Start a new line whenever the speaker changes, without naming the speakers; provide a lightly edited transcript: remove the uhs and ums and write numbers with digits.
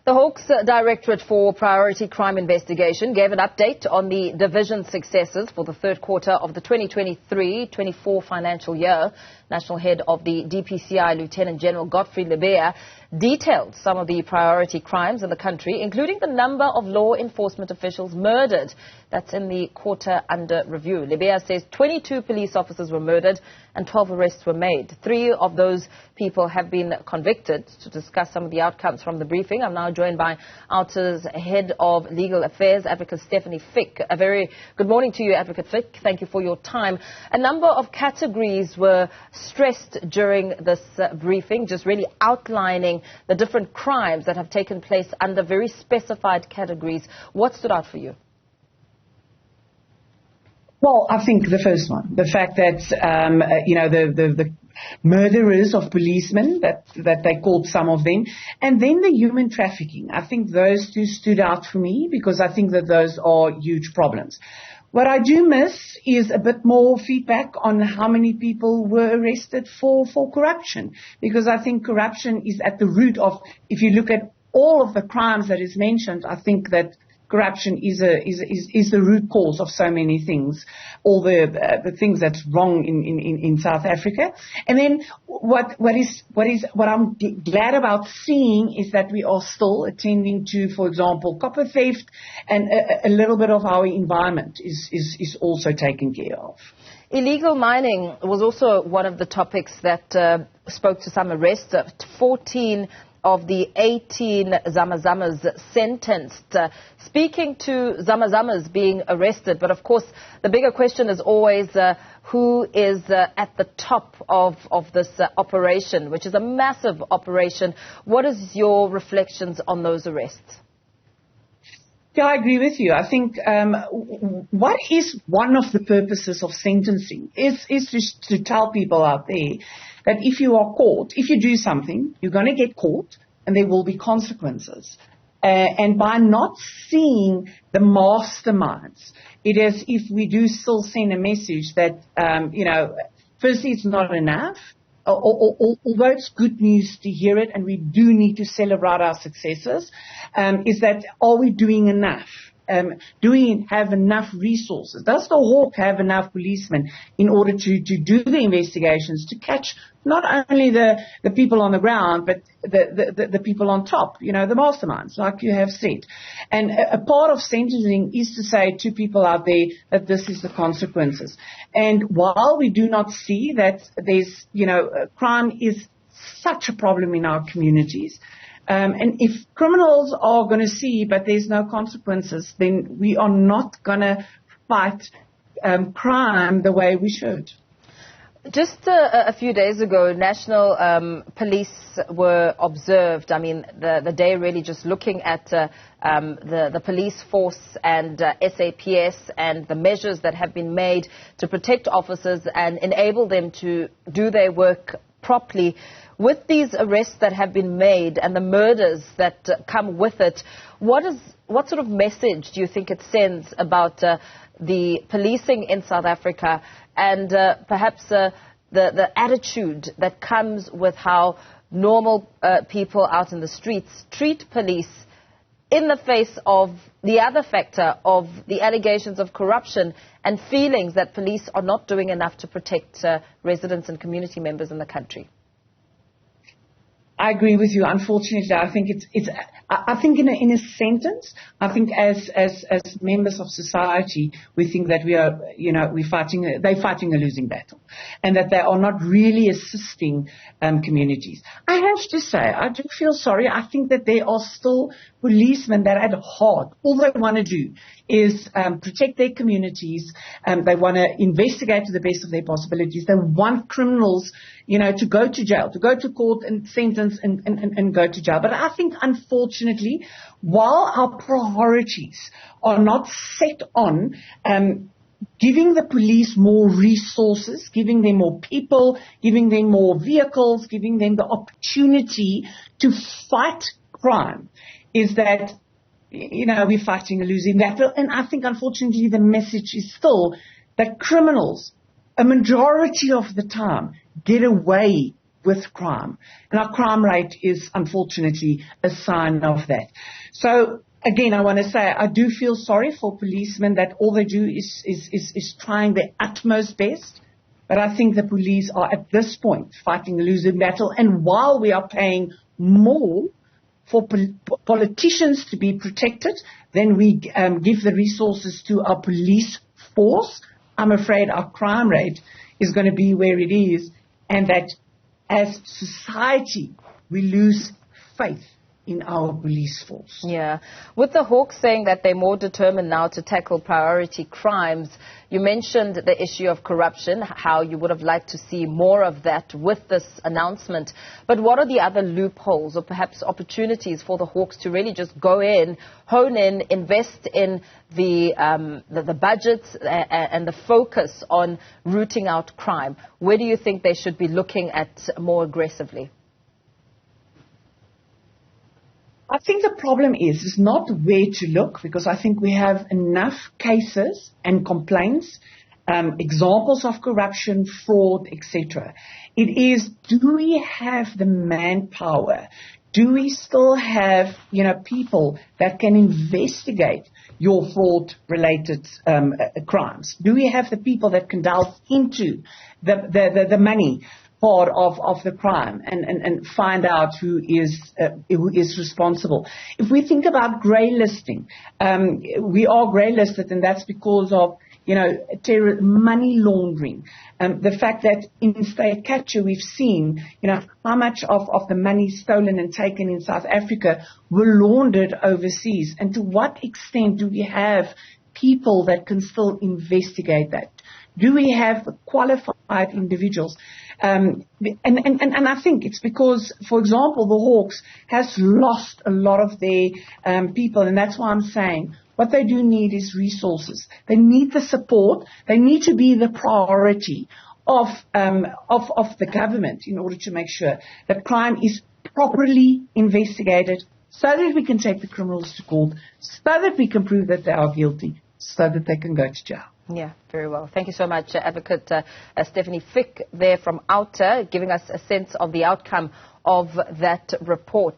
The Hawks Directorate for Priority Crime Investigation gave an update on the division's successes for the third quarter of the 2023-24 financial year. National Head of the DPCI, Lieutenant General Godfrey Lebeya, detailed some of the priority crimes in the country, including the number of law enforcement officials murdered. That's in the quarter under review. Lebeya says 22 police officers were murdered and 12 arrests were made. 3 of those people have been convicted. To discuss some of the outcomes from the briefing, I'm now joined by OUTA's Head of Legal Affairs, Advocate Stefanie Fick. A very good morning to you, Advocate Fick. Thank you for your time. A number of categories were stressed during this briefing, just really outlining the different crimes that have taken place under very specified categories. What stood out for you?
Well, I think the first one, the fact that, the murderers of policemen, that they called some of them, and then the human trafficking. I think those two stood out for me because I think that those are huge problems. What I do miss is a bit more feedback on how many people were arrested for corruption, because I think corruption is at the root of, if you look at all of the crimes that is mentioned, I think that corruption is the root cause of so many things, all the things that's wrong in South Africa. And then what I'm glad about seeing is that we are still attending to, for example, copper theft, and a little bit of our environment is also taken care of.
Illegal mining was also one of the topics that spoke to some arrests. 14 of the 18 Zamazamas sentenced. Speaking to Zamazamas being arrested, but of course the bigger question is always who is at the top of this operation, which is a massive operation. What is your reflections on those arrests?
Yeah, I agree with you. I think what is one of the purposes of sentencing is to tell people out there that if you are caught, if you do something, you're going to get caught and there will be consequences. And by not seeing the masterminds, it is if we do still send a message that, firstly, it's not enough. Although it's good news to hear it and we do need to celebrate our successes, is that are we doing enough? Do we have enough resources? Does the Hawk have enough policemen in order to do the investigations, to catch not only the people on the ground, but the people on top, the masterminds, like you have said. And a part of sentencing is to say to people out there that this is the consequences. And while we do not see that there's, crime is such a problem in our communities, and if criminals are going to see, but there's no consequences, then we are not going to fight crime the way we should.
Just a few days ago, national police were observed. I mean, the day really just looking at the police force and SAPS and the measures that have been made to protect officers and enable them to do their work properly. With these arrests that have been made and the murders that come with it, what sort of message do you think it sends about the policing in South Africa and perhaps the attitude that comes with how normal people out in the streets treat police in the face of the other factor of the allegations of corruption and feelings that police are not doing enough to protect residents and community members in the country?
I agree with you. Unfortunately, I think I think in a sentence, I think as members of society, we think that we are, they're fighting a losing battle, and that they are not really assisting communities. I have to say, I do feel sorry. I think that there are still policemen that at heart, all they want to do is protect their communities. They want to investigate to the best of their possibilities. They want criminals, to go to jail, to go to court and sentence and go to jail. But I think, unfortunately, while our priorities are not set on giving the police more resources, giving them more people, giving them more vehicles, giving them the opportunity to fight crime, is that we're fighting a losing battle. And I think, unfortunately, the message is still that criminals, a majority of the time, get away with crime. And our crime rate is, unfortunately, a sign of that. So, again, I want to say I do feel sorry for policemen that all they do is trying their utmost best. But I think the police are, at this point, fighting a losing battle. And while we are paying more for politicians to be protected, then we give the resources to our police force, I'm afraid our crime rate is going to be where it is, and that as society, we lose faith in our police force.
Yeah. With the Hawks saying that they're more determined now to tackle priority crimes, you mentioned the issue of corruption, how you would have liked to see more of that with this announcement. But what are the other loopholes or perhaps opportunities for the Hawks to really just go in, hone in, invest in the budgets and the focus on rooting out crime? Where do you think they should be looking at more aggressively?
I think the problem is not where to look, because I think we have enough cases and complaints, examples of corruption, fraud, etc. It is, do we have the manpower? Do we still have, people that can investigate your fraud-related crimes? Do we have the people that can delve into the money part of the crime and find out who is responsible? If we think about grey listing, we are grey listed, and that's because of money laundering. The fact that in state capture we've seen how much of the money stolen and taken in South Africa were laundered overseas, and to what extent do we have people that can still investigate that? Do we have qualified individuals? And I think it's because, for example, the Hawks has lost a lot of their people, and that's why I'm saying what they do need is resources. They need the support. They need to be the priority of the government in order to make sure that crime is properly investigated, so that we can take the criminals to court, so that we can prove that they are guilty, so that they can go to jail.
Yeah, very well. Thank you so much, Advocate Stefanie Fick there from OUTA, giving us a sense of the outcome of that report.